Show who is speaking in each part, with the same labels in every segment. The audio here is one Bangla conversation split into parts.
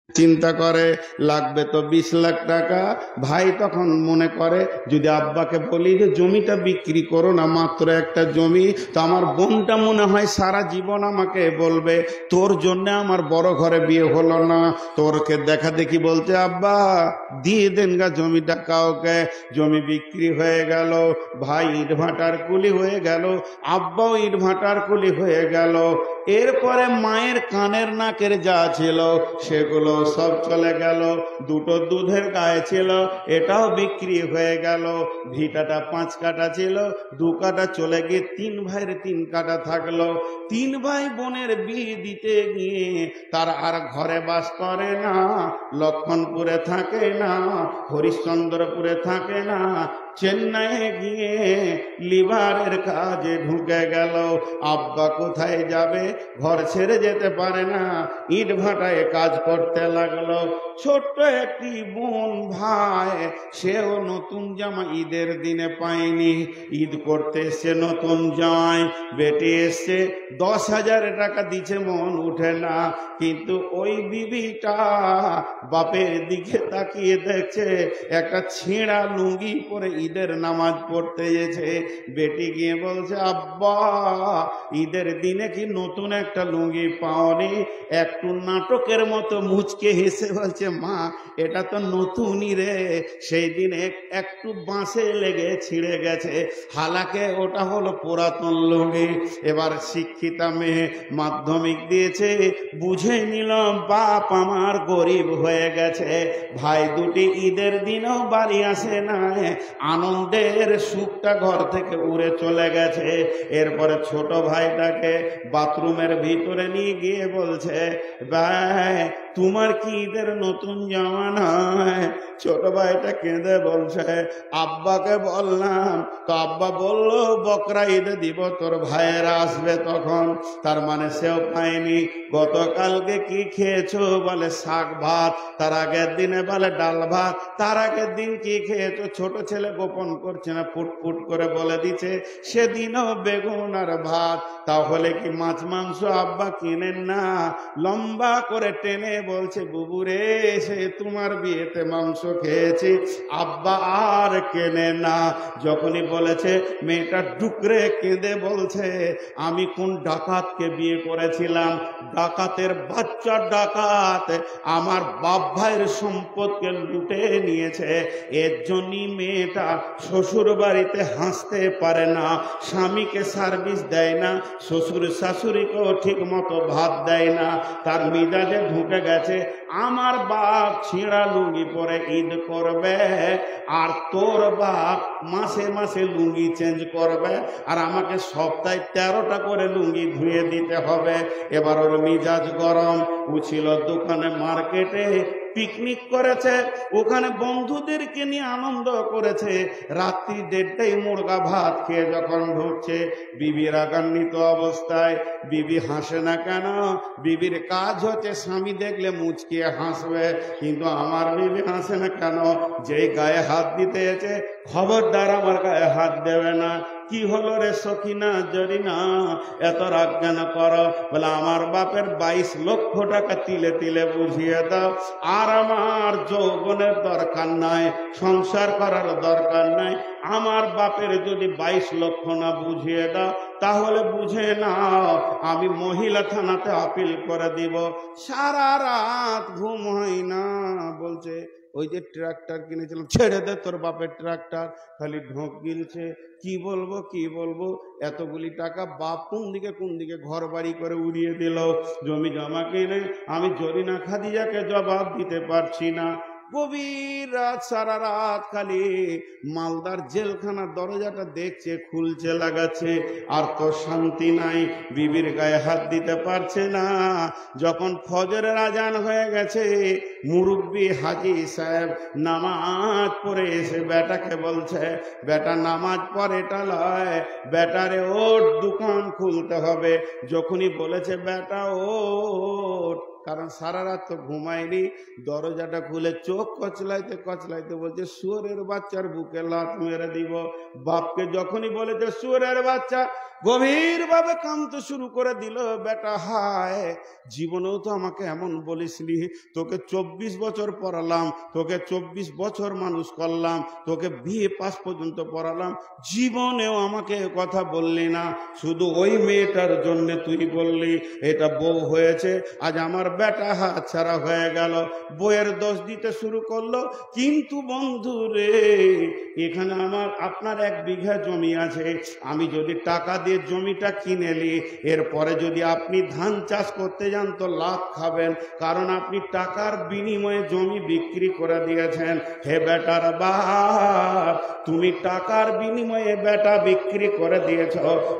Speaker 1: চিন্তা করে লাগবে তো 20 লাখ টাকা। ভাই তখন মনে করে যদি আব্বাকে বলি যে জমিটা বিক্রি করো না, মাত্র একটা জমি, তো আমার বোনটা মনে হয় সারা জীবন আমাকে বলবে তোর জন্য আমার বড় ঘরে বিয়ে হলো না। তোরকে দেখা দেখি বলতে আব্বা দিয়ে দেন গা জমিটা কাউকে। জমি বিক্রি হয়ে গেল, ভাই ইট ভাটার কুলি হয়ে গেল, আব্বাও ইট ভাটার কুলি হয়ে গেল। এরপরে মায়ের কানের নাকের যা ছিল সেগুলো সব চলে গেল। দুটো দুধের গায়ে ছিল, এটাও বিক্রি হয়ে গেল। ভিটাটা 5 কাঠা ছিল, 2 কাঠা চলে গিয়ে 3 ভাইয়ের 3 কাঠা থাকলো। 3 ভাই বোনের বিয়ে দিতে গিয়ে তার আর ঘরে বাস করে না, লক্ষণপুরে থাকে না, হরিশ্চন্দ্রপুরে থাকে না, চেন্নাইয়ে গিয়ে লিভারের কাজে ঢুকে গেল। আব্বা কোথায় যাবে, ঘর ছেড়ে যেতে পারে না, ইট ভাটায় কাজ করতে লাগলো। ছোট্ট একটি বোন ভাই, সেও নতুন জামা ঈদের দিনে পায়নি। ঈদ করতে এসছে নতুন জামাই, বেটি এসছে 10,000 টাকা দিচ্ছে, মন উঠে না। কিন্তু ওই বিবিটা বাপের দিকে তাকিয়ে দেখছে একটা ছেঁড়া লুঙ্গি পরে ঈদের নামাজ পড়তে গেছে। বেটি গিয়ে বলছে আব্বা ঈদের দিনে কি নতুন একটা লুঙ্গি পাওনি? একটু নাটকের মতো মুচকে হেসে বলছে মা এটা তো নতুনই রে, সেই দিন একটু বাঁশে লেগে ছিঁড়ে গেছে, হালাকে ওটা হলো পুরাতন লুঙ্গি। এবার শিক্ষিতা মেয়ে, মাধ্যমিক দিয়েছে, বুঝে নিলাম বাপ আমার গরিব হয়ে গেছে। ভাই দুটি ঈদের দিনও বাড়ি আসে না, আনন্দের সুখটা ঘর থেকে উড়ে চলে গেছে। এরপরে ছোট ভাইটাকে বাথরুমের ভিতরে নিয়ে গিয়ে বলছে ভাই তোমার কি ঈদের নতুন জামা নয়? ছোট ভাইটা কেঁদে বলছে আব্বাকে বললাম, তো আব্বা বললো বকরা ঈদে দিব, তোর ভাইয়েরা আসবে তখন। তার মানে সেও পায়নি। গতকালকে কি খেয়েছো? বলে শাক ভাত। তার আগের দিনে বলে ডাল ভাত। তার আগের দিন কি খেয়েছো? ছোট ছেলে গোপন করছে না, ফুটফুট করে বলে দিচ্ছে সেদিনও বেগুন আর ভাত। তাহলে কি মাছ মাংস আব্বা কিনেন না? লম্বা করে টেনে বলছে বুবুরে সে তোমার বিয়েতে মাংস খেয়েছি, আব্বা আর কেনে না। যখনই বলেছে মেয়েটা ডুকরে কেঁদে বলছে আমি কোন ডাকাতকে বিয়ে করেছিলাম, ডাকাতের বাচ্চা ডাকাত আমার বাপ ভাইয়ের সম্পদকে লুটে নিয়েছে। এর জন্যই মেয়েটা শ্বশুর বাড়িতে হাসতে পারে না, স্বামীকে সার্ভিস দেয় না, শ্বশুর শাশুড়িকেও ঠিক মতো ভাত দেয় না। তার মিজাজে ঢুকে গেছে আমার বাপ ছেঁড়া লুঙ্গি পরে ঈদ করবে, আর তোর বাপ মাসে মাসে লুঙ্গি চেঞ্জ করবে, আর আমাকে সপ্তাহে 13টা করে লুঙ্গি ধুয়ে দিতে হবে। এবার ওর মিজাজ গরম। ও ছিল দোকানে, মার্কেটে পিকনিক করেছে, ওখানে বন্ধুদেরকে নিয়ে আনন্দ করেছে। রাত্রি 1:30টায় মুরগা ভাত খেয়ে যখন ঢুকছে, বিবি রাগান্বিত অবস্থায়। বিবি হাসে না কেন? বিবির কাজ হচ্ছে স্বামী দেখলে মুচকিয়ে হাসবে, কিন্তু আমার বিবি হাসে না কেন? যেই গায়ে হাত দিতে এসে খবরদার আমার গায়ে হাত দেবে না। কি হলো রে সখিনা জরিনা এত রাগ কেন করো? বলে আমার বাপের 22 লক্ষ টাকা তিলে তিলে বুঝিয়ে দাও, আর আমার যৌবনের দরকার নাই, সংসার করার দরকার নাই। আমার বাপের যদি 22 লক্ষ না বুঝিয়ে দাও তাহলে বুঝে নাও আমি মহিলা থানাতে আপিল করে দিব। সারা রাত ঘুম হয় না। বলছে ওই যে ট্রাক্টর কিনেছিলাম, ছেড়ে দে তোর বাপের ট্রাক্টর, খালি ঢোক গিলছে। কি বলবো কি বলবো, এতগুলি টাকা বাপ কোন দিকে ঘর বাড়ি করে উড়িয়ে দিল। জমি জমা কিনে আমি জরিনা খাদিজাকে জবাব দিতে পারছি না। গভীর রাত, সারা রাত খালি মালদার জেলখানার দরজাটা দেখছে, খুলছে, লাগাচ্ছে, আর তো শান্তি নাই। বিবির গায়ে হাত দিতে পারছে না। যখন ফজরের আজান হয়ে গেছে, মুরব্বী হাজি সাহেব নামাজ পড়ে এসে বেটাকে বলছে বেটা নামাজ পড়ে এটা লয়, বেটারে ওঠ দোকান খুলতে হবে। যখনই বলেছে বেটা ওঠ, কারণ সারা রাত তো ঘুমায়নি। দরজাটা খুলে চোখ কচলাইতে কচলাইতে বলছে শুয়োরের বাচ্চার বুকে লাথ মেরে দিব। বাপকে যখনই বলেছে শুয়োরের বাচ্চা, গভীর ভাবে কাঁদতে শুরু করে দিল। বেটা হায়, জীবনেও তো আমাকে এমন বলিসনি, তোকে 24 বছর পড়ালাম, তোকে 24 বছর মানুষ করলাম, তোকে বিয়ে পাস পর্যন্ত পড়ালাম, জীবনেও আমাকে কথা বললি না, শুধু ওই মেয়েটার জন্য তুই বললি। এটা বউ হয়েছে, আজ আমার বেটা হাত ছাড়া হয়ে গেল। বউয়ের দোষ দিতে শুরু করলো। কিন্তু বন্ধু রে, এখানে আপনার 1 বিঘা জমি আছে, আমি যদি টাকা দিয়ে জমিটা কিনে নি, এরপরে যদি আপনি ধান চাষ করতে যান তো লাভ খাবেন, কারণ আপনি টাকার বিনিময়ে জমি বিক্রি করে দিয়েছেন। হে বেটার বাপ, তুমি টাকার বিনিময়ে বেটা বিক্রি করে দিয়েছ।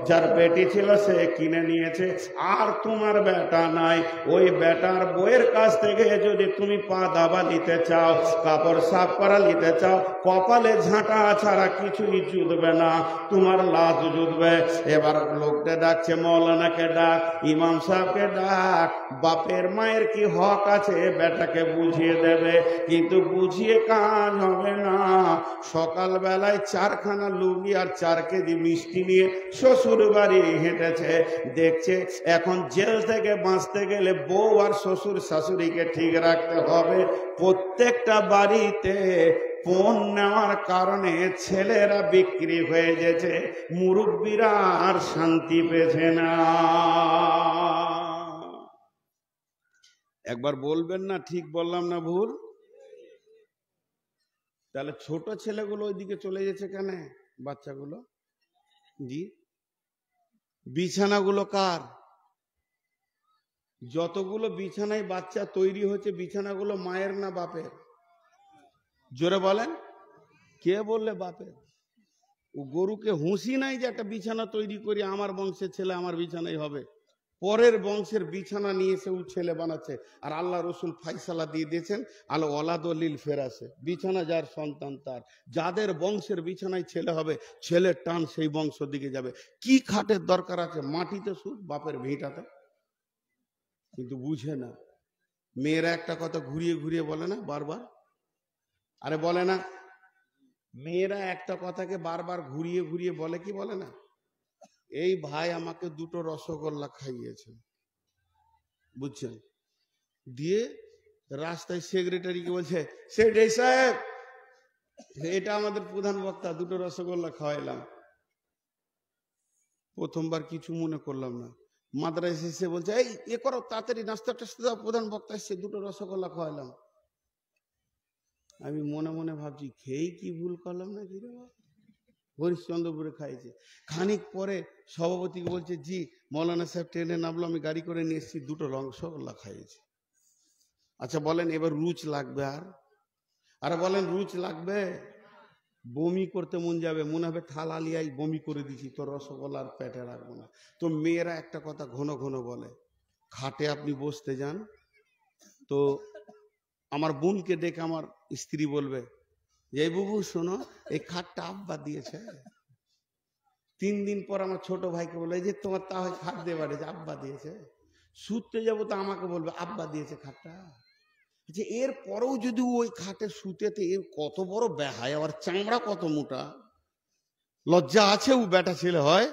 Speaker 1: যার বেটি ছিল সে কিনে নিয়েছে, আর তোমার বেটা নাই। ওই বেটার বইয়ের কাছ থেকে যদি তুমি পা দাবা নিতে চাও, কাপড় সাফ করা নিতে চাও, কপালে ঝাঁটা ছাড়া কিছুই জুটবে না, তোমার লাশ জুটবে। এবার লোকটা ডাকছে, মৌলানাকে ডাক, ইমাম সাহেবকে ডাক। বাপের মায়ের কি হক আছে বেটাকে বুঝিয়ে দেবে, কিন্তু বুঝিয়ে কাজ হবে না। সকালবেলায় 4খানা লুঙ্গি আর 4 কেজি মিষ্টি নিয়ে শ্বশুর বাড়ি হেঁটেছে। দেখছে এখন জেল থেকে বাঁচতে গেলে বউ আর শ্বশুর শাশুড়িকে ঠিক রাখতে হবে। প্রত্যেকটা বাড়িতে পণ নেওয়ার কারণে ছেলেরা বিক্রি হয়ে গেছে, মুরব্বীরা আর শান্তি পেছে না। একবার বলবেন না ঠিক বললাম না ভুল? তাহলে ছোট ছেলেগুলো ওইদিকে চলে গেছে কেন? বাচ্চাগুলো জি, বিছানাগুলো কার? যতগুলো বিছানায় বাচ্চা তৈরি হচ্ছে, বিছানাগুলো মায়ের না বাপের? জোরে বলেন। কে বললে বাপের? ও গরুকে হুঁশি নাই যে একটা বিছানা তৈরি করি আমার বংশের ছেলে আমার বিছানাই হবে। পরের বংশের বিছানা নিয়ে এসে ও ছেলে বানাচ্ছে। আর আল্লাহ রসুল ফাইসালা দিয়ে দিয়েছেন, আল ওয়ালাদুল ফেরাসে, বিছানা যার সন্তান তার। যাদের বংশের বিছানায় ছেলে হবে, ছেলের টান সেই বংশ দিকে যাবে। কি খাটের দরকার আছে? মাটিতে শুধু বাপের ভিটাতে। কিন্তু বুঝে না। মেয়েরা একটা কথা ঘুরিয়ে ঘুরিয়ে বলে না বারবার? আরে বলে না? মেয়েরা একটা কথাকে বারবার ঘুরিয়ে ঘুরিয়ে বলে কি বলে না? এই ভাই আমাকে 2টো রসগোল্লা খাইয়েছে, বুঝছেন? দিয়ে রাস্তায় সেক্রেটারিকে বলছে, সেক্রেটারি সাহেব এটা আমাদের প্রধান বক্তা, 2টো রসগোল্লা খাওয়াইলাম। প্রথমবার কিছু মনে করলাম না। মাদ্রাসা এসে বলছে, এই এ করো তাড়াতাড়ি, নাস্তা টাস্তা, প্রধান বক্তা এসছে, 2টো রসগোল্লা খাওয়াইলাম। আমি মনে মনে ভাবছি, খেয়েই কি ভুল করলাম না কি রে? হরিশ্চন্দ্রপুরে খাইছে। খানিক পরে সভাপতিকে বলছে, জি মৌলানা সাহেব ট্রেনে নামলো, আমি গাড়ি করে নিয়ে এসেছি, 2টো রসগোল্লা খাইয়েছি। আচ্ছা বলেন এবার রুচ লাগবে? আর বলেন রুচ লাগবে? বমি করতে মন যাবে, মনে হবে থালা লিয়াই বমি করে দিছি, তো রসগোল্লা আর পেটে রাখবো না। তো মেয়েরা একটা কথা ঘন ঘন বলে, খাটে আপনি বসতে যান তো আমার বোনকে ডেকে আমার স্ত্রী বলবে যে, বুবু শোনো এই খাটটা আব্বা দিয়েছে। 3 দিন পর আমার ছোট ভাইকে বলে যে, তোমার তা হয় খাট দিয়ে বাড়িয়েছে, আব্বা দিয়েছে। শুতে যাবো তো আমাকে বলবে আব্বা দিয়েছে খাটটা। যে এর পরেও যদি ওই খাটে শুতেতে, এর কত বড় বেহায়, আবার চামড়া কত মোটা, লজ্জা আছে ও বেটা ছেলে হয়?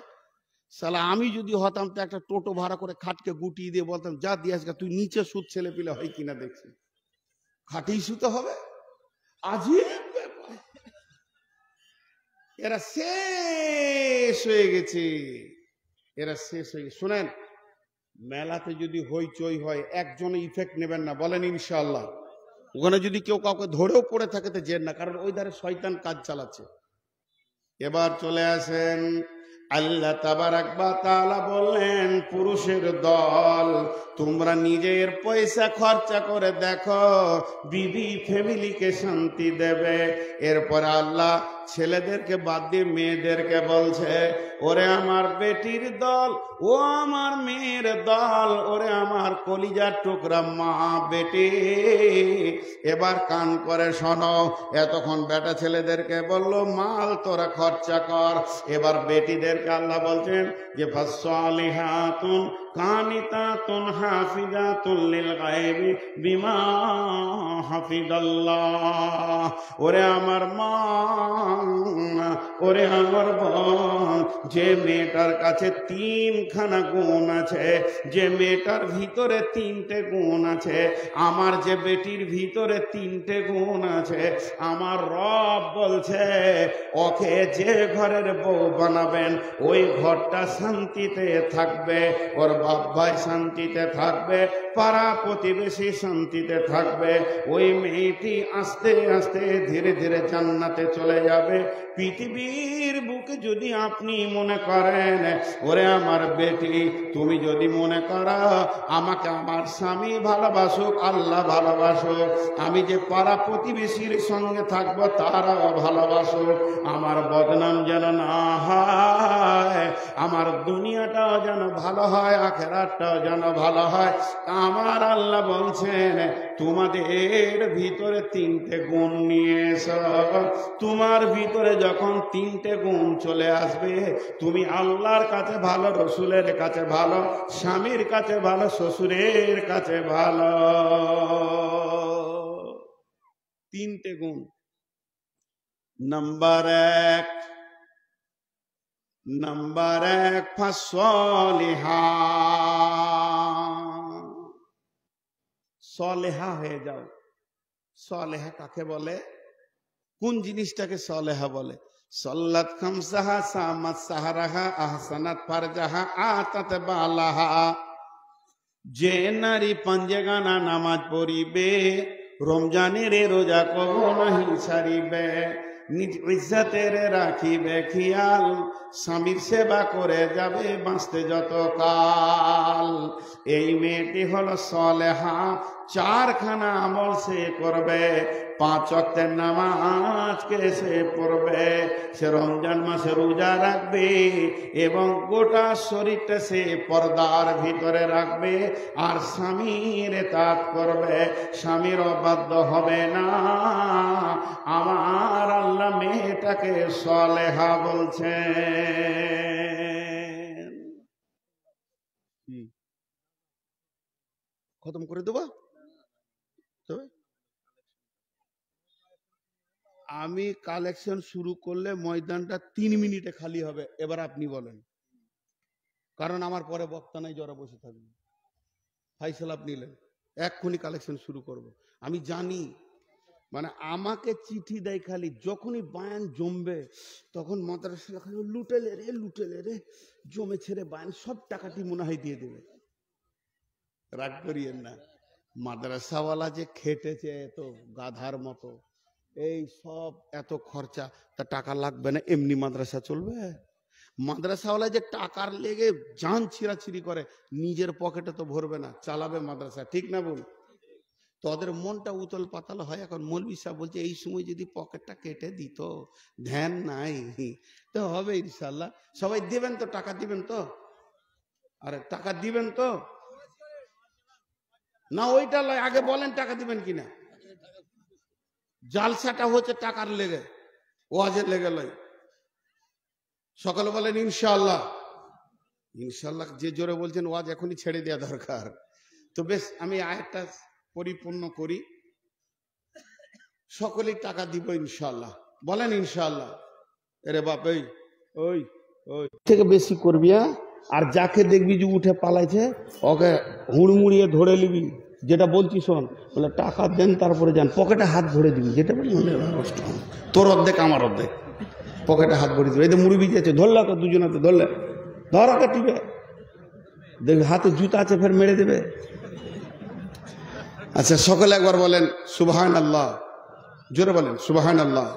Speaker 1: সালা আমি যদি হতাম তো একটা টোটো ভাড়া করে খাটকে গুটিয়ে দিয়ে বলতাম, যা দিয়ে আজকে তুই নিচে শুত, ছেলে পিলে হয় কিনা দেখছি, খাটেই শুতে হবে। আজিব ব্যাপার। এরা শেষ হয়ে গেছে, এরা শেষ হয়ে গেছে। শোনেন, মেলাতে যদি হইচই হয়, একজনে ইফেক্ট নেবেন না, বলেন ইনশাআল্লাহ। ওখানে যদি কেউ কাউকে ধরেও পড়ে থাকে তো জেন না, কারণ ওই ধারে শয়তান কাজ চালাচ্ছে। এবার চলে আসেন, আল্লাহ তাবারাক ওয়া তাআলা বললেন, পুরুষের দল তোমরা নিজের পয়সা খরচা করে দেখো, বিবি ফ্যামিলিকে শান্তি দেবে। এরপর আল্লাহ ছেলেদেরকে বাদ দিয়ে মেয়েদেরকে বলছে, ওরে আমার বেটির দল, ও আমার মেয়ের দল, ওরে আমার কলিজার টুকরা মা বেটি, এবার কান করে শোনো। এতক্ষণ বেটা ছেলেদেরকে বললো মাল তোরা খরচা কর, এবার বেটিদেরকে আল্লাহ বলছেন যে ফাসসালিহাতুন কানিতাতুন হাফিজাতুল লিল গায়বি বিমা হাফিজাল্লাহ। ওরে আমার মা, ওরে আমার বোন, যে মেয়েটার কাছে তিনখানা গুণ আছে, যে মেয়েটার ভিতরে তিনটে গুণ আছে, আমার যে বেটির ভিতরে তিনটে গুণ আছে, আমার রব বলছে ওকে যে ঘরের বউ বানাবেন ওই ঘরটা শান্তিতে থাকবে, ওর বাপ ভাই শান্তিতে থাকবে, পাড়া প্রতিবেশী শান্তিতে থাকবে, ওই মেয়েটি আস্তে আস্তে ধীরে ধীরে জান্নাতে চলে যাবে। পৃথিবীর বুকে যদি আপনি মনে করেন, ওরে আমার বেটি, তুমি যদি মনে করো আমাকে আমার স্বামী ভালোবাসুক, আল্লাহ ভালোবাসুক, আমি যে পাড়া প্রতিবেশীর সঙ্গে থাকবো তারাও ভালোবাসুক, আমার বদনাম যেন না হয়, আমার দুনিয়াটাও যেন ভালো হয়, আখিরাতটাও যেন ভালো হয়, আমার আল্লাহ বলছেন তোমাদের ভিতরে তিনটে গুণ নিয়ে এসো। তোমার ভিতরে যখন তিনটে গুণ চলে আসবে, তুমি আল্লাহর কাছে ভালো, রসুলের কাছে ভালো, স্বামীর কাছে ভালো, শ্বশুরের কাছে ভালো। তিনটে গুণ। নাম্বার এক ফাসলিহা, সলেহা হয়ে যাও। সলেহা কাকে বলে? কোন জিনিসটাকে সলেহা বলে? সল্লাত খামসাহা, সামাত সাহারাহা, আহসানাত ফারজাহা, আতাত বালাহা। যে নারী পাঞ্জেগানা নামাজ পড়িবে, রমজানের রোজা কবো নাহি ছাড়িবে, নিজ ইজ্জতের রাখিবে খেয়াল, স্বামীর সেবা করে যাবে বাঁচতে যত কাল, এই মেয়েটি হলো সলেহা। চারখানা আমল সে করবে, 5 ওয়াক্তের নামাজকে সে পড়বে, সে রমজান মাসে রোজা রাখবে এবং গোটা শরীরটা সে পর্দার ভিতরে রাখবে, আর স্বামীর ইতাআত করবে, স্বামীর অবাধ্য হবে না। আমার আল্লাহ মেয়েটাকে সলেহা বলছেন। খতম করে দেবো। আমি কালেকশন শুরু করলে ময়দানটা 3 মিনিটে খালি হবে। এবার আপনি বলেন, কারণ আমার পরে বক্তা নাই, যারা বসে থাকবে। ফাইসাল আপনি নিলেন, এক্ষুনি কালেকশন শুরু করব। আমি জানি, মানে আমাকে চিঠি দেয় খালি যখনই বায়ান জমবে, তখন মাদ্রাসা খালি লুটেলে রে জমে ছেড়ে বায়ান সব টাকাটি মনে হয় দিয়ে দেবে। রাগ করিয়েন না, মাদ্রাসাওয়ালা যে খেটেছে এত গাধার মতো, এই সব এত খরচা, তা টাকা লাগবে না? এমনি মাদ্রাসা চলবে? মাদ্রাসাওয়ালা যে টাকার লেগে জান ছিঁড়াছিঁড়ি করে, নিজের পকেটে তো ভরবে না, চালাবে মাদ্রাসা, ঠিক না বল? তোদের মনটা উতল পাতাল হয়। এখন মৌলভী সাহেব বলছে এই সময় যদি পকেটটা কেটে দিত, ধ্যান নাই তো হবে ইনশাল্লাহ। সবাই দিবেন তো? টাকা দিবেন তো? আরে টাকা দিবেন তো? না ওইটা লয়, আগে বলেন টাকা দিবেন কিনা। জালসাটা হচ্ছে টাকার লেগে, ওয়াজের লেগে লয়। সকালে বলেন ইনশাআল্লাহ। ইনশাআল্লাহ যে জোরে বলছেন ওয়াজ এখনই ছেড়ে দেওয়া দরকার। তো বেশ, আমি আয়াতটা পরিপূর্ণ করি। সকলেই টাকা দিব ইনশাআল্লাহ, বলেন ইনশাআল্লাহ। এরে বাপ, ওই থেকে বেশি করবি, আর যাকে দেখবি যে উঠে পালাইছে ওকে হুড়মুড়িয়ে ধরে নিবি। যেটা বলছি শোন, বলে টাকা দেন তারপরে যান, পকেটে হাত ভরে দিবি। যেটা বলি তোর অর্ধেক আমার অর্ধেক, পকেটে হাত ভরে দিবি। এই তো মুড়ি দিয়েছে, ধরলে তো দুজনাতে ধরলে ধরাকে টিপে দেখবি হাতে জুতা আছে, ফের মেরে দেবে। আচ্ছা, সকলে একবার বলেন সুবহানাল্লাহ, জোরে বলেন সুবহানাল্লাহ,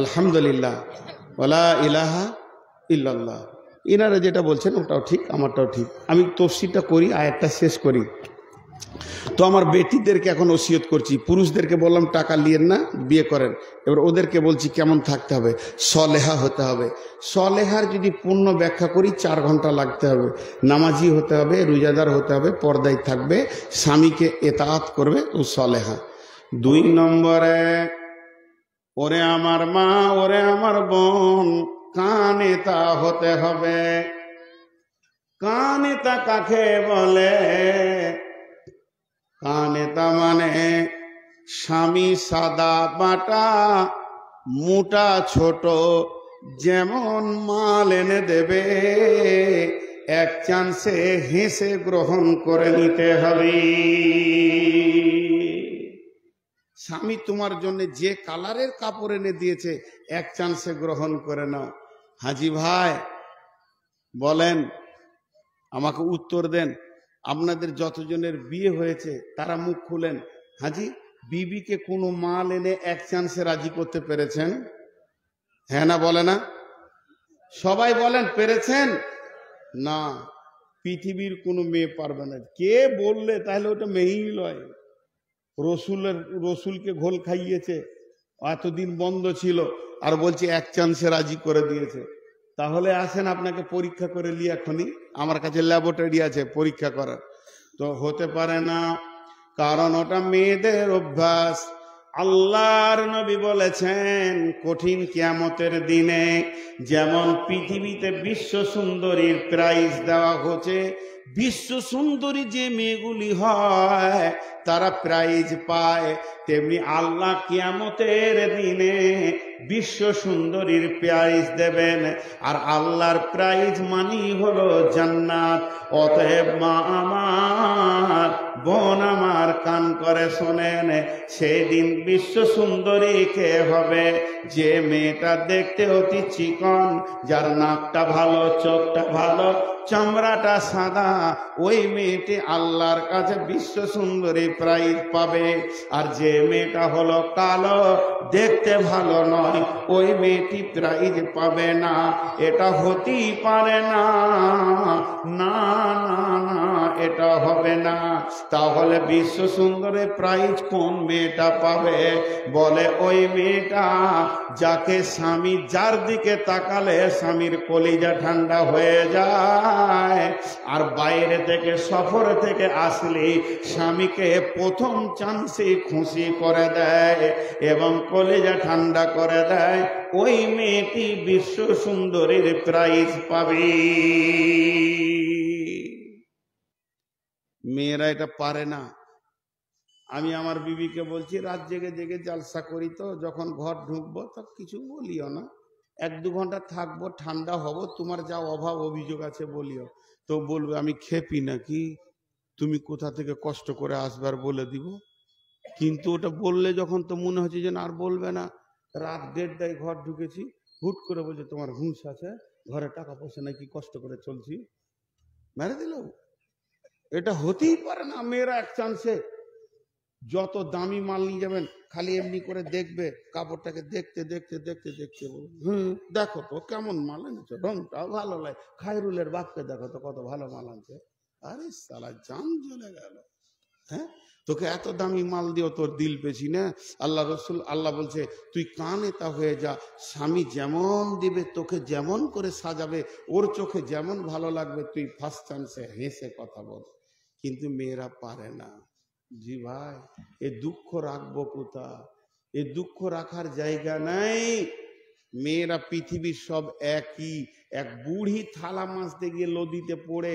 Speaker 1: আলহামদুলিল্লাহ, ওয়ালা ইলাহা ইল্লাল্লাহ। ইনারা যেটা বলছেন ওটাও ঠিক, আমারটাও ঠিক। আমি তফসিরটা করি, আয়াতটা শেষ করি। তো আমার বেটিদেরকে এখন ওসিয়ত করছি, পুরুষদেরকে বললাম টাকা নিয়েন না, বিয়ে করেন। এবার ওদেরকে বলছি কেমন থাকতে হবে, সলেহা হতে হবে। সলেহার যদি পূর্ণ ব্যাখ্যা করি 4 ঘন্টা লাগতে হবে। নামাজি হতে হবে, রোজাদার হতে হবে, পর্দায় থাকবে, স্বামীকে ইতাআত করবে, ও সলেহা। 2 নম্বরে, ওরে আমার মা, ওরে আমার বোন, কানেতা হতে হবে। কানেতা কাকে বলে? কানেতা মানে স্বামী সাদা বাটা মোটা ছোট যেমন মাল এনে দেবে এক চান্সে হেসে গ্রহণ করে নিতে হবে। স্বামী তোমার জন্য যে কালারের কাপড় এনে দিয়েছে এক চান্সে গ্রহণ করে নাও। হাজি ভাই বলেন, আমাকে উত্তর দেন, আপনাদের যতজনের বিয়ে হয়েছে তারা মুখ খুলেন। হাজি, বিবিকে কোনো মাল এনে এক চান্সে রাজি করতে পেরেছেন? হ্যাঁ না বলে না? সবাই বলেন পেরেছেন? না, পৃথিবীর কোনো মেয়ে পারবে না। কে বললে? তাহলে ওটা মেয়েই নয়। রসুলকে ঘোল খাইয়েছে, এতদিন বন্ধ ছিল, আর বলছে এক চান্সে রাজি করে দিয়েছে। তাহলে আসেন আপনাকে পরীক্ষা করে লি, এখনই আমার কাছে ল্যাবরেটরি আছে পরীক্ষা করার। তো হতে পারে না, কারণ ওটা মেয়েদের অভ্যাস। আল্লাহর নবী বলেছেন কঠিন কিয়ামতের দিনে যেমন পৃথিবীতে বিশ্ব সুন্দরীর প্রাইজ দেওয়া হচ্ছে, বিশ্ব সুন্দরী যে মেয়েগুলি হয় তারা প্রাইজ পায়, তেমনি আল্লাহ কিয়ামতের দিনে বিশ্ব সুন্দরীর প্রাইজ দেবেন। আর আল্লাহর প্রাইজ মানি হলো জান্নাত। অতএব মা আমার, বোন আমার, কান করে শোনেন, সেদিন বিশ্ব সুন্দরী কে হবে? যে মেয়েটা দেখতে অতি চিকন, যার নাকটা ভালো, চোখটা ভালো, চামড়াটা সাদা, ওই মেয়েটি আল্লাহর কাছে বিশ্ব সুন্দরী প্রাইজ পাবে। আর যে মেয়েটা হলো কালো, দেখতে ভালো নয়, ওই মেয়েটি প্রাইজ পাবে না। এটা হতেই পারে না, না না না, এটা হবে না। তাহলে বিশ্ব সুন্দরী প্রাইজ কোন মেয়েটা পাবে? বলে ওই মেয়েটা যাকে স্বামী, যার দিকে তাকালে স্বামীর কলিজা ঠান্ডা হয়ে যায়, আর বাইরে থেকে সফর থেকে আসলে স্বামীকে প্রথম চান্সে খুশি করে দেয় এবং কলিজা ঠান্ডা করে দেয়, ওই মেয়েটি বিশ্ব সুন্দরীর প্রাইজ পাবে। মেয়েরা এটা পারে না। আমি আমার বিবিকে বলছি, রাত জেগে জেগে জালসা করি, তো যখন ঘর ঢুকবো তো কিছু বলিও না, 1-2 ঘন্টা থাকবো, ঠান্ডা হব, তোমার যা অভাব অভিযোগ আছে বলিও। তো বলবে আমি খেপি নাকি, তুমি কোথা থেকে কষ্ট করে আসবার বলে দিব। কিন্তু ওটা বললে যখন, তো মনে হচ্ছে যে না, আর বলবে না। রাত 1:30টায় ঘর ঢুকেছি, হুট করে বলছে তোমার হুঁশ আছে, ঘরে টাকা পয়সা নাকি কষ্ট করে চলছি, মেরে দিল। এটা হতেই পারে না। মেয়েরা এক চান্সে যত দামি মাল নিয়ে যাবেন, খালি এমনি করে দেখবে, কাপড়টাকে দেখতে দেখতে দেখতে দেখতে দেখো তো কেমন মাল আনছে, রংটাও ভালো লাগে, খায়রুলের বাপকে দেখো তো কত ভালো মাল আনছে। আরে সালা, জান চলে গেল। হ্যাঁ, তোকে এত দামি মাল দিও, তোর দিল পেছি না। আল্লাহ রসুল, আল্লাহ বলছে তুই কানেতা হয়ে যা, স্বামী যেমন দিবে, তোকে যেমন করে সাজাবে, ওর চোখে যেমন ভালো লাগবে, তুই ফার্স্ট চান্সে হেসে কথা বল। কিন্তু মেয়েরা পারে না। জি ভাই, এ দুঃখ রাখবো কোথা? এ দুঃখ রাখার জায়গা নাই। মেয়েরা পৃথিবীর সব একই। এক বুড়ি থালা মাছতে গিয়ে নদীতে পড়ে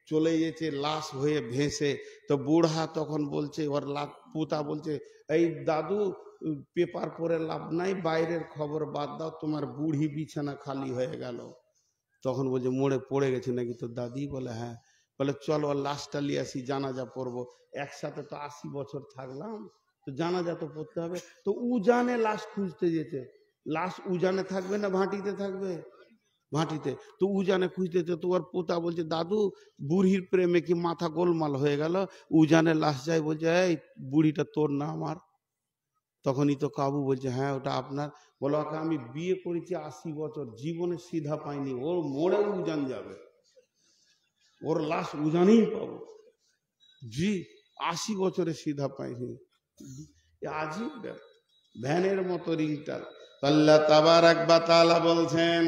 Speaker 1: চলে গেছে লাশ হয়ে ভেসে। তো বুড়া তখন বলছে, ওর পুতা বলছে, এই দাদু, পেপার পড়ে লাভ নাই, বাইরের খবর বাদ দাও, তোমার বুড়ি বিছানা খালি হয়ে গেল। তখন বলছে মোড়ে পড়ে গেছে নাকি তোর দাদি? বলে হ্যাঁ। বলে চল ওর লাশটা নিয়ে আসি, জানাজা পড়বো। একসাথে তো 80 বছর থাকলাম, তো জানাজা তো পড়তে হবে। তো উজানে লাশ খুঁজতে যেতে, লাশ উজানে থাকবে না ভাটিতে থাকবে? ভাটিতে। তো উজানে খুঁজতে যেতে, তো ওর পোতা বলছে দাদু, বুড়ির প্রেমে কি মাথা গোলমাল হয়ে গেল, উজানে লাশ যায়। বলছে এই বুড়িটা তোর না আমার? তখনই তো কাবু বলছে হ্যাঁ ওটা আপনার। বলো ওকে আমি বিয়ে করেছি 80 বছর, জীবনে সিধা পাইনি, ওর মোড়ে উজান যাবে, ওর লাশ উজানেই পাবো। জি, 80 বছরে সিধা পাইনি। আজিব ভ্যানের মতো রিংটার। আল্লাহ তাবারাক ওয়া তাআলা বলছেন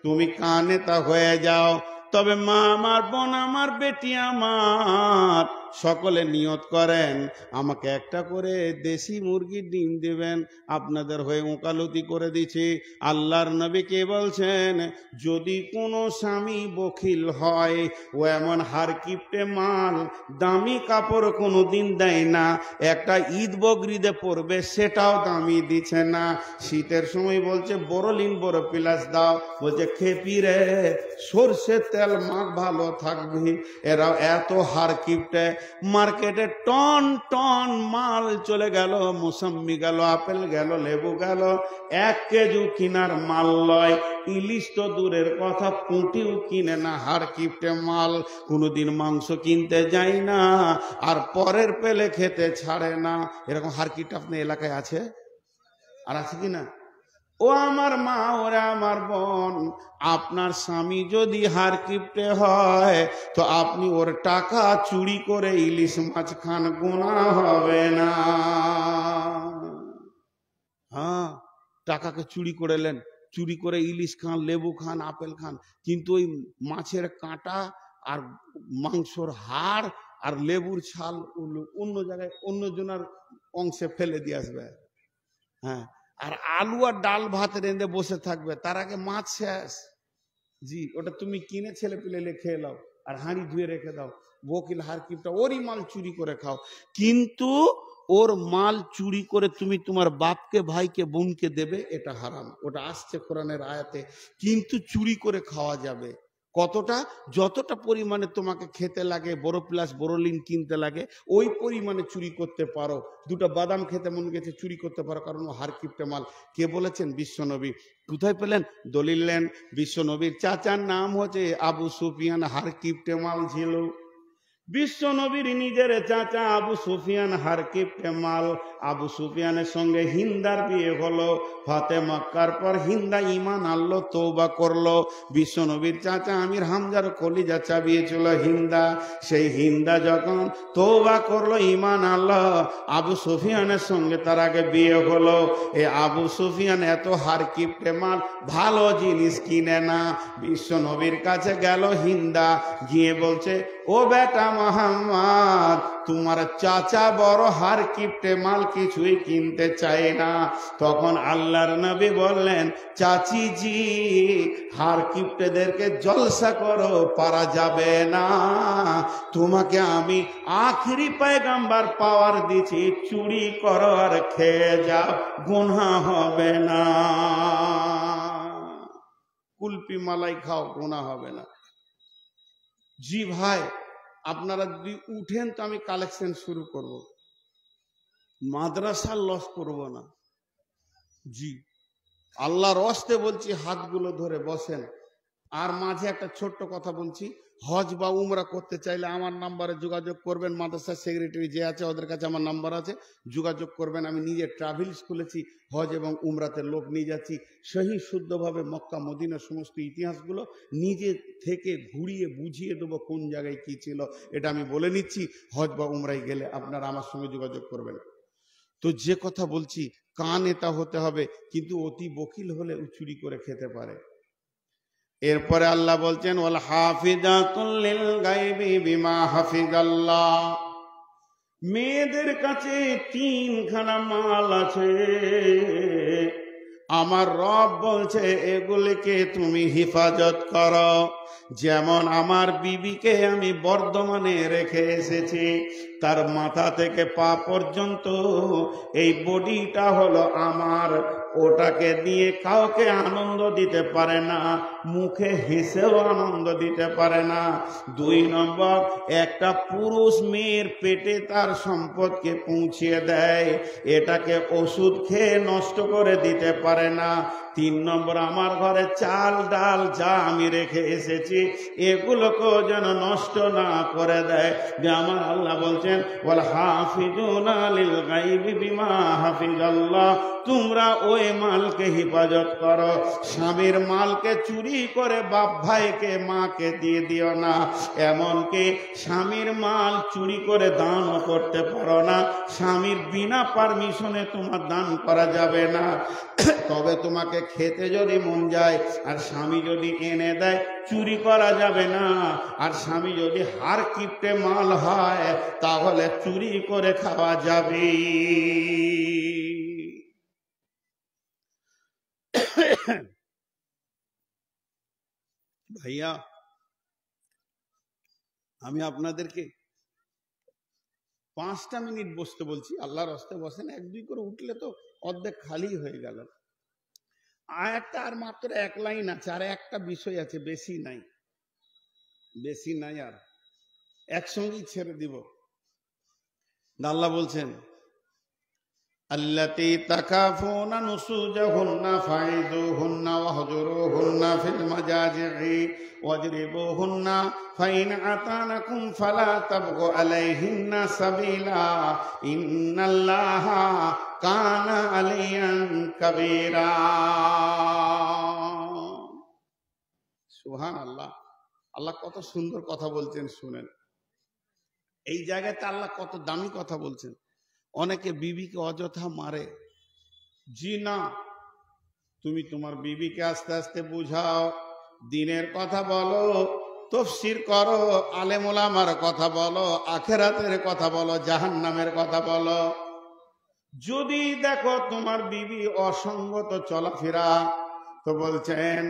Speaker 1: তুমি কানেতা হয়ে যাও। তবে মা আমার, বোন আমার, বেটি আমার, সকলে নিয়ত করেন আমাকে একটা করে দেশি মুরগির ডিম দেবেন, আপনাদের হয়ে ওকালতি করে দিচ্ছি। আল্লাহর নবী কে বলছেন, যদি কোনো স্বামী বখিল হয়, ও এমন হার কিপটে মাল, দামি কাপড় কোনো দিন দেয় না, একটা ঈদ বকরিদে পড়বে সেটাও দামি দিচ্ছে না, শীতের সময় বলছে বোরোলিন বোরো প্লাস দাও, বলছে খেপি রে সরষের তেল মাখ ভালো থাকবি। এরা এত হার কিপটে, মার্কেটে টন টন মাল চলে গেল, মুসাম্মি গেল, আপেল গেল, লেবু গেল, 1 কেজি কিনার মাল লয়, ইলিশ তো দূরের কথা, পুঁটিও কিনে না, হার কিপটে মাল। কোনোদিন মাংস কিনতে যায় না, আর পরের পেলে খেতে ছাড়ে না। এরকম হার কিপটে আপনার এলাকায় আছে আর আছে কিনা? ও আমার মা, ওরা আমার বোন, আপনার স্বামী যদি হার কিপটে হয় তো আপনি ওর টাকা চুরি করে ইলিশ মাছ খান, গুনাহ হবে না। হ্যাঁ, টাকাকে চুরি করে নেন, চুরি করে ইলিশ খান, লেবু খান, আপেল খান, কিন্তু ওই মাছের কাঁটা আর মাংসর হাড় আর লেবুর ছাল অন্য জায়গায় অন্য জনের অংশে ফেলে দিয়ে আসবে। হ্যাঁ, আর আলু আর ডাল ভাত রেঁধে বসে থাকবে, তার আগে মাছ শেষ। জি, ওটা তুমি কিনে ছেলে পেলে খেয়ে নাও আর হাঁড়ি ধুয়ে রেখে দাও। বকিল হার কিপটা ওরই মাল চুরি করে খাও, কিন্তু ওর মাল চুরি করে তুমি তোমার বাপকে, ভাইকে, বোনকে দেবে, এটা হারাম। ওটা আসছে কোরআনের আয়াতে। কিন্তু চুরি করে খাওয়া যাবে। কতটা? যতটা পরিমাণে তোমাকে খেতে লাগে, বড় প্লাস বোরোলিন কিনতে লাগে, ওই পরিমাণে চুরি করতে পারো। 2টা বাদাম খেতে মন গেছে, চুরি করতে পারো, কারণ ও হার কিপটে মাল। কে বলেছেন? বিশ্বনবী। কোথায় পেলেন? দলিল নেন। বিশ্বনবীর চাচার নাম হচ্ছে আবু সুফিয়ান, হার কিপটে মাল ছিল। বিশ্বনবীর নিজের চাচা আবু সুফিয়ান হার কিপটে মাল। আবু সুফিয়ানের সঙ্গে হিন্দার বিয়ে হলো। ফাতে মক্কার পর হিন্দা ঈমান আনলো, তওবা করলো। বিশ্বনবীর চাচা আমির হামজার কলিজা চাবিয়েছিল হিন্দা। সেই হিন্দা যখন তওবা করলো, ঈমান আনলো, আবু সুফিয়ানের সঙ্গে তার আগে বিয়ে হলো। এ আবু সুফিয়ান এত হার কিপটে মাল, ভালো জিনিস কিনে না। বিশ্বনবীর কাছে গেল হিন্দা, গিয়ে বলছে, ও বেটা মোহাম্মদ, তোমার চাচা বড় হার কিপটে মাল, কিছুই কিনতে চায় না। তখন আল্লাহর নবী বললেন, চাচি জি, হার কিপটেদেরকে জলসা করো, পারা যাবে না। তোমাকে আমি আখিরি পয়গম্বর পাওয়ার দিছি, চুরি করো আর খেয়ে যাও, গুনাহ হবে না। কুলপি মালাই খাও, গুনাহ হবে না। জি ভাই, আপনারা যদি উঠেন তো আমি কালেকশন শুরু করব, মাদ্রাসার লস করব না। জি, আল্লাহর ওয়াস্তে বলছি, হাতগুলো ধরে বসেন। আর মাঝে একটা ছোট্ট কথা বলছি, হজ বা উমরা করতে চাইলে আমার নাম্বারে যোগাযোগ করবেন। মাদ্রাসার সেক্রেটারি যে আছে ওদের কাছে আমার নাম্বার আছে, যোগাযোগ করবেন। আমি নিজে ট্রাভেলস খুলেছি, হজ এবং উমরাতে লোক নিয়ে যাচ্ছি, সহি শুদ্ধভাবে মক্কা মদিনার সমস্ত ইতিহাসগুলো নিজে থেকে ঘুরিয়ে বুঝিয়ে দেবো কোন জায়গায় কি ছিল। এটা আমি বলে নিচ্ছি, হজ বা উমরায় গেলে আপনারা আমার সঙ্গে যোগাযোগ করবেন। তো যে কথা বলছি, কান এটা হতে হবে, কিন্তু অতি বকিল হলে চুরি করে খেতে পারে। এরপরে আল্লাহ বলছেন, ওয়াল হাফিজাতুল লিল গায়বি বিমা হাফিজাল্লাহ। মেয়েদের কাছে 3খানা মাল আছে, আমার রব বলছে এগুলিকে তুমি হেফাজত করো। যেমন আমার বিবিকে আমি বর্ধমানে রেখে এসেছি, তার মাথা থেকে পা পর্যন্ত এই বডিটা হলো আমার। ওটাকে দিয়ে কাউকে আনন্দ দিতে পারে না, মুখে হেসেও আনন্দ দিতে পারে না। 2 নম্বর, একটা পুরুষ মেয়ের পেটে তার সম্পদকে পৌঁছিয়ে দেয়, এটাকে ওষুধ খেয়ে নষ্ট করে দিতে পারে না। 3 নম্বর, আমার ঘরে চাল ডাল যা আমি রেখে এসেছি এগুলোকেও যেন নষ্ট না করে দেয়। যে আমার আল্লাহ বলছেন, ওয়াল হাফিজুনা লিল গায়বি বিমা হাফিজাল্লাহ, তোমরা ওই মালকে হেফাজত করো। স্বামীর মালকে চুরি করে বাপ ভাইকে মাকে দিয়ে দিও না। এমনকি স্বামীর মাল চুরি করে দানও করতে পারো না। স্বামীর বিনা পারমিশনে তোমার দান করা যাবে না। তবে তোমাকে খেতে যদি মন যায় আর স্বামী যদি এনে দেয়, চুরি করা যাবে না। আর স্বামী যদি হার কিপটে মাল হয় তাহলে চুরি করে খাওয়া যাবে। ভাইয়া, আমি আপনাদেরকে 5টা মিনিট বসতে বলছি। আল্লাহর রাস্তে বসেন, 1-2 করে উঠলে তো অর্ধেক খালি হয়ে গেল। আয়াতটা আর মাত্র 1 লাইন আছে, আর একটা বিষয় আছে, বেশি নাই, বেশি নাই, আর একসঙ্গেই ছেড়ে দিব। আল্লাহ বলছেন, আল্লাতী তাকাফুনা নুসুজাহুন্না ফাইযুহুন্না ওয়াহজুরুহুন্না ফিল মাজাজি'i ওয়াজরিবুহুন্না ফাইন আতানাকুম ফালা তাবগু আলাইহিন্না সাবিলা ইন্নাল্লাহা কানা আলিয়ান কাবীরা। সুবহানাল্লাহ। আল্লাহ কত সুন্দর কথা বলছেন, শুনেন। এই জায়গাতে আল্লাহ কত দামি কথা বলছেন। অনেকে বিবিকে অযথা মারে। জি না, তুমি তোমার বিবিকে আস্তে আস্তে বুঝাও, দিনের কথা বলো, তাফসীর করো, আলেম ওলামার কথা বলো, আখিরাতের কথা বলো, জাহান্নামের কথা বলো। যদি দেখো তোমার বিবি অসঙ্গত চলাফেরা, তো বলছেন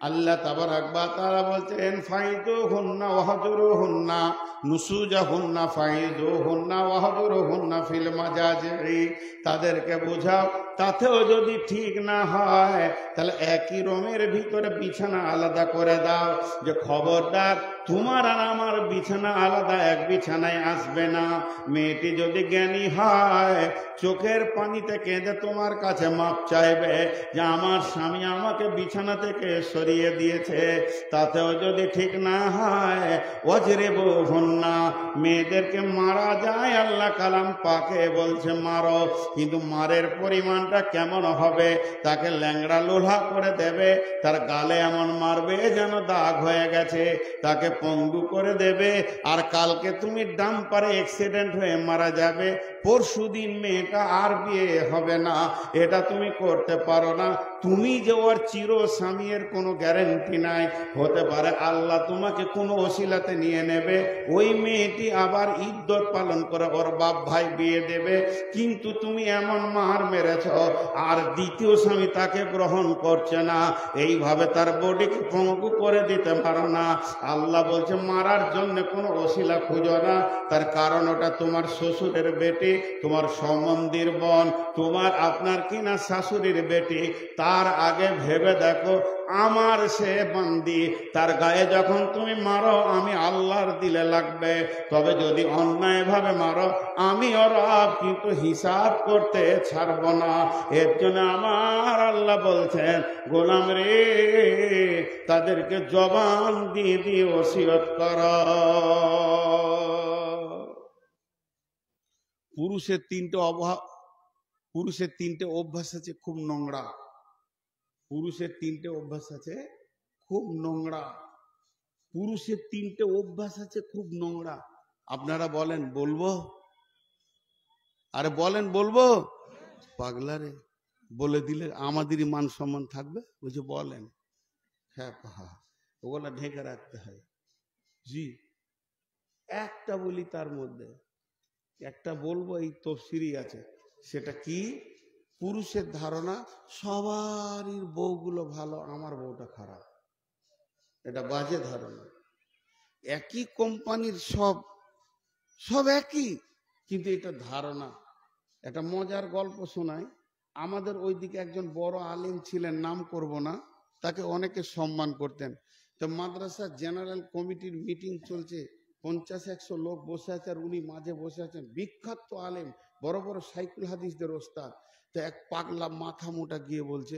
Speaker 1: আল্লাহ তাবারাক ওয়া তাআলা বলছেন, ফাইযুহুন্না ওয়াহজুরুহুন্না নুসুজাহুন্না ফাইযুহুন্না ওয়াহজুরুহুন্না ফিল মাজাজি'i। তাদেরকে বোঝাও, তাতেও যদি ঠিক না হয় তাহলে একই রুমের ভিতরে বিছানা আলাদা করে দাও, যে খবরদার তোমার আর আমার বিছানা আলাদা, এক বিছানায় আসবে না। মেয়েটি যদি জ্ঞানী হয়, চোখের পানিতে কেঁদে তোমার কাছে মাপ চাইবে যে আমার স্বামী আমাকে বিছানা থেকে সরিয়ে দিয়েছে। তাতেও যদি ঠিক না হয়, ওয়াজরিবুহুন্না, মেয়েদেরকে মারা যায়, আল্লাহ কালাম পাকে বলছে মারো, কিন্তু মারের পরিমাণটা কেমন হবে? তাকে ল্যাংড়া লোহা করে দেবে, তার গালে এমন মারবে যেন দাগ হয়ে গেছে, তাকে পঙ্গু করে দেবে। আর কালকে তুমি ডাম্পারে অ্যাক্সিডেন্ট হয়ে মারা যাবে, পরশুদিন মেয়েটা আর বিয়ে হবে না। এটা তুমি করতে পারো না। তুমি যে ওর চির স্বামীর কোনো গ্যারেন্টি নাই। হতে পারে আল্লাহ তোমাকে কোনো ওসিলাতে নিয়ে নেবে, ওই মেয়েটি আবার ইদ্যত পালন করে ওর বাপ ভাই বিয়ে দেবে, কিন্তু তুমি এমন মার মেরেছ আর দ্বিতীয় স্বামী তাকে গ্রহণ করছে না, এইভাবে তার বডিকে পঙ্গু করে দিতে পারো না। আল্লাহ বলছে মারার জন্য কোনো ওসিলা খুঁজো না। তার কারণ ওটা তোমার শ্বশুরের বেটি, তোমার সম্বন্ধীর বোন, তোমার আপনার কিনা শাশুড়ির বেটি। তার আগে ভেবে দেখো, আমার সে বান্দি, তার গায়ে যখন তুমি মারো আমি আল্লাহর দিলে লাগবে। তবে যদি অন্যায়ভাবে মারো, আমি ওর কিন্তু হিসাব করতে ছাড়ব না। এর জন্য আমার আল্লাহ বলছেন, গোলাম রে, তাদেরকে জবান দিয়ে দিয়ে ওসিয়ত কর। পুরুষের তিনটে অভ্যাস আছে খুব নোংরা। পুরুষের 3টে অভ্যাস আছে খুব নোংরা। পুরুষের 3টে অভ্যাস আছে খুব নোংরা। আপনারা বলেন, বলবো? আরে বলেন, বলবো? পাগলারে, বলে দিলে আমাদেরই মান সম্মান থাকবে। বলছে বলেন। হ্যাঁ, ওগুলা ঢেকে রাখতে হয়। জি, একটা বলি, তার মধ্যে একটা বলবো, এই তফসিরই আছে। সেটা কি? পুরুষের ধারণা সবারই বউগুলো ভালো, আমার বউটা খারাপ। এটা বাজে ধারণা। একই কোম্পানির সব একই, কিন্তু এটা ধারণা। একটা মজার গল্প শোনায়। আমাদের ওইদিকে একজন বড় আলিম ছিলেন, নাম করব না, তাকে অনেকে সম্মান করতেন। তো মাদ্রাসা জেনারেল কমিটির মিটিং চলছে, 50-100 লোক বসে আছে, আর উনি মাঝে বসে আছেন। বিখ্যাত আলেম, বড় বড় সাইকুল হাদিসদের ওস্তাদ। তো এক পাগলা মাথা মোটা গিয়ে বলছে,